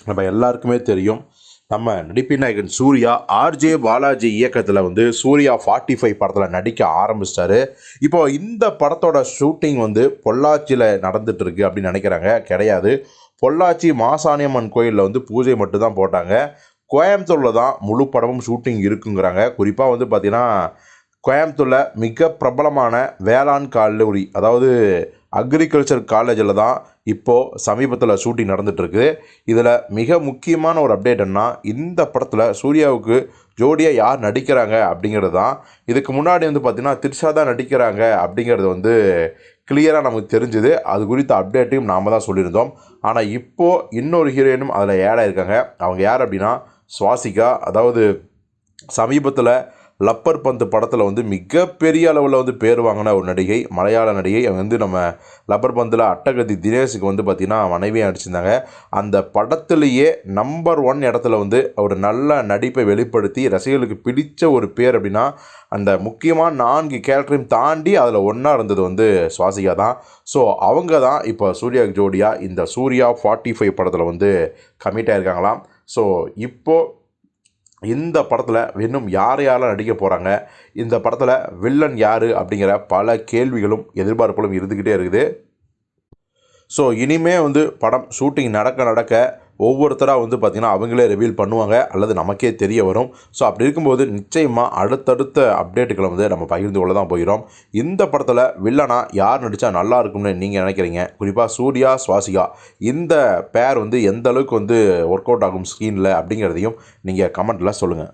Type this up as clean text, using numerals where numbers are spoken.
நம்ம எல்லாருக்குமே தெரியும். நம்ம நடிப்பின் நாயகன் சூர்யா ஆர்ஜே பாலாஜி இயக்கத்தில் வந்து சூர்யா 45 படத்தில் நடிக்க ஆரம்பிச்சிட்டாரு. இப்போ இந்த படத்தோட ஷூட்டிங் வந்து பொள்ளாச்சியில் நடந்துகிட்ருக்கு அப்படின்னு நினைக்கிறாங்க. கிடையாது. பொள்ளாச்சி மாசாணியம்மன் கோயிலில் வந்து பூஜை மட்டும்தான் போட்டாங்க. கோயம்புத்தூரில் தான் முழு படமும் ஷூட்டிங் இருக்குங்கிறாங்க. குறிப்பாக வந்து பார்த்திங்கன்னா கோயம்புத்தூரில் மிக பிரபலமான வேளாண் கல்லூரி, அதாவது அக்ரிகல்ச்சர் காலேஜில் தான் இப்போது சமீபத்தில் ஷூட்டிங் நடந்துகிட்ருக்கு. இதில் மிக முக்கியமான ஒரு அப்டேட் என்ன, இந்த படத்தில் சூர்யாவுக்கு ஜோடியாக யார் நடிக்கிறாங்க அப்படிங்கிறது தான். இதுக்கு முன்னாடி வந்து பார்த்திங்கன்னா திரிஷா தான் நடிக்கிறாங்க அப்படிங்கிறது வந்து கிளியராக நமக்கு தெரிஞ்சுது. அது குறித்த அப்டேட்டையும் நாம் தான் சொல்லியிருந்தோம். ஆனால் இப்போது இன்னொரு ஹீரோயினும் அதில் ஆட் ஆகியிருக்காங்க. அவங்க யார் அப்படின்னா சுவாசிகா. அதாவது சமீபத்தில் லப்பர் பந்து படத்தில் வந்து மிகப்பெரிய அளவில் வந்து பேர் வாங்கின ஒரு நடிகை, மலையாள நடிகை. அவங்க வந்து நம்ம லப்பர் பந்தில் அட்டகத்தி தினேஷுக்கு வந்து பார்த்திங்கன்னா மனைவியாக நடிச்சிருந்தாங்க. அந்த படத்துலேயே நம்பர் 1 இடத்துல வந்து ஒரு நல்ல நடிப்பை வெளிப்படுத்தி ரசிகர்களுக்கு பிடித்த ஒரு பேர் அப்படின்னா அந்த முக்கியமான 4 கேரக்டரையும் தாண்டி அதில் ஒன்றா இருந்தது வந்து சுவாசிகா தான். ஸோ அவங்க தான் இப்போ சூர்யாவுக்கு ஜோடியாக இந்த சூர்யா 45 படத்தில் வந்து கமிட் ஆகியிருக்காங்களாம். ஸோ இப்போது இந்த படத்தில் இன்னும் யாரெல்லாம் நடிக்க போகிறாங்க, இந்த படத்தில் வில்லன் யார் அப்படிங்கிற பல கேள்விகளும் எதிர்பார்ப்புகளும் இருந்துக்கிட்டே இருக்குது. ஸோ இனிமே வந்து படம் ஷூட்டிங் நடக்க ஒவ்வொருத்தராக வந்து பார்த்திங்கன்னா அவங்களே ரிவீல் பண்ணுவாங்க அல்லது நமக்கே தெரிய வரும். ஸோ அப்படி இருக்கும்போது நிச்சயமாக அடுத்தடுத்த அப்டேட்டுகளை வந்து நம்ம பகிர்ந்து கொள்ள தான் போகிறோம். இந்த படத்தில் வில்லனா யார் நடித்தா நல்லா இருக்கும்னு நீங்கள் நினைக்கிறீங்க? குறிப்பாக சூர்யா சுவாசிகா இந்த பேர் வந்து எந்த அளவுக்கு வந்து ஒர்க் அவுட் ஆகும் ஸ்க்ரீனில் அப்படிங்கிறதையும் நீங்கள் கமெண்ட்டில் சொல்லுங்கள்.